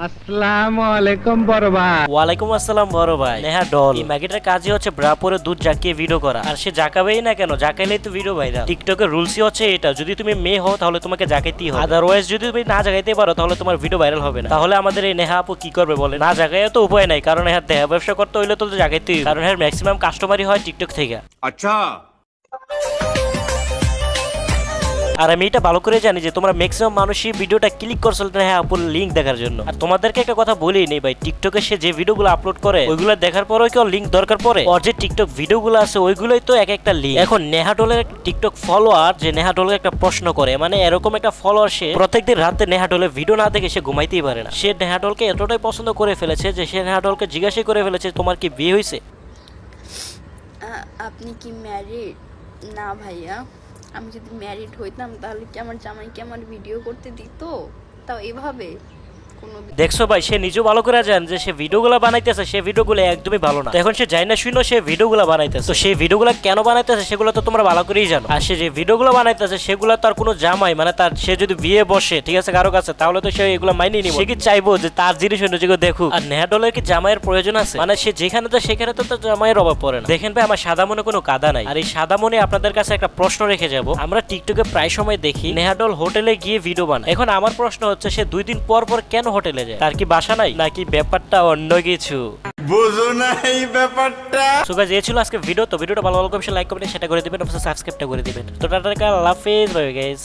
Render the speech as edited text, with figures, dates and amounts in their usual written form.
আসসালামু আলাইকুম বড় ভাই। ওয়ালাইকুম আসসালাম বড় ভাই। নেহা ডল এই ম্যাগিটার কাজই হচ্ছে ব্রা পরে দুধ জাকিয়ে ভিডিও করা, আর সে জাকাবেই না কেন, জাকাইলেই তো ভিডিও ভাইরাল। টিকটকের রুলসই হচ্ছে এটা, যদি তুমি মেয়ে হও তাহলে তোমাকে জাকাইতেই হবে, আদারওয়াইজ যদি তুমি না জাগাইতে পারো তাহলে তোমার ভিডিও ভাইরাল হবে না। তাহলে আমাদের এই নেহা আপু কি করবে বলে? না জাগাইয়া তো উপায় নাই, কারণ এর দেহ ব্যবসা করতে হইলে তো জাগাইতেই হবে, কারণ এর ম্যাক্সিমাম কাস্টমারই হয় টিকটক থেকে। अच्छा। আর আমি এটা ভালো করে জানি যে তোমরা ম্যাক্সিমাম মানুষই ভিডিওটা ক্লিক করছো হ্যাঁ আপুর লিঙ্ক দেখার জন্য। আর তোমাদেরকে একটা কথা বলেই নেই ভাই, টিকটকে সে যে ভিডিওগুলো আপলোড করে ওইগুলো দেখার পরেও কেউ লিঙ্ক দরকার পড়ে? ওর যে টিকটক ভিডিওগুলো আছে ওইগুলোই তো এক একটা লিঙ্ক। এখন নেহাডলের একটা টিকটক ফলোয়ার যে নেহাডলকে একটা প্রশ্ন করে, মানে এরকম একটা ফলোয়ার সে প্রত্যেকদিন রাতে নেহাডলের ভিডিও না দেখে সে ঘুমাইতেই পারে না। সে নেহাডলকে এতটাই পছন্দ করে ফেলেছে যে সে নেহাডলকে জিজ্ঞাসা করে ফেলেছে তোমার কি বিয়ে হয়েছে? আপনি কি ম্যারিড? না ভাইয়া, আমি যদি ম্যারিড হইতাম তাহলে কি আমার জামাইকে আমার ভিডিও করতে দিত? তাও এভাবে কোনো দেখছো ভাই, সে নিজেও ভালো করে জান যে সে ভিডিওগুলো বানাইতেছে, সে ভিডিওগুলো একদমই ভালো না। তো এখন সে যাই না শুনো সে ভিডিওগুলো বানাইতেছে, তো সেই ভিডিওগুলো কেন বানাইতেছে সেগুলো তো তোমরা ভালো করেই জানো। আর সে যে ভিডিওগুলো বানাইতেছে সেগুলো তার কোনো জামাই, মানে তার সে যদি বিয়ে বসে ঠিক আছে কারো কাছে, তাহলে তো সে এগুলো মাইনে নিব। সে কি চাইবো যে তার জিনিস অন্য যেগুলো দেখুক? আর নেহাডলের কি জামাইয়ের প্রয়োজন আছে? মানে সে যেখানে তো সেখানে তো তার জামাইয়ের অভাব পড়ে না। দেখেন ভাই, আমার সাদা মনে কোনো কাদা নাই। আর এই সাদা মনে আপনাদের কাছে একটা প্রশ্ন রেখে যাব, আমরা টিকটকে প্রায় সময় দেখি নেহাডল হোটেলে গিয়ে ভিডিও বানায়। এখন আমার প্রশ্ন হচ্ছে সে 2 দিন পর পর কেন হোটেলে যায়? তার কি বাসা নাই, নাকি ব্যাপারটা অন্য কিছু? বুঝো না এই ব্যাপারটা। সো গাইস, এই ছিল আজকে ভিডিও। তো ভিডিওটা ভালো লাগলে অবশ্যই লাইক কমেন্ট সেটা করে দিবেন, অবশ্যই সাবস্ক্রাইবটা করে দিবেন। তো টাটা, আল্লাহ হাফেজ, বাই গাইস।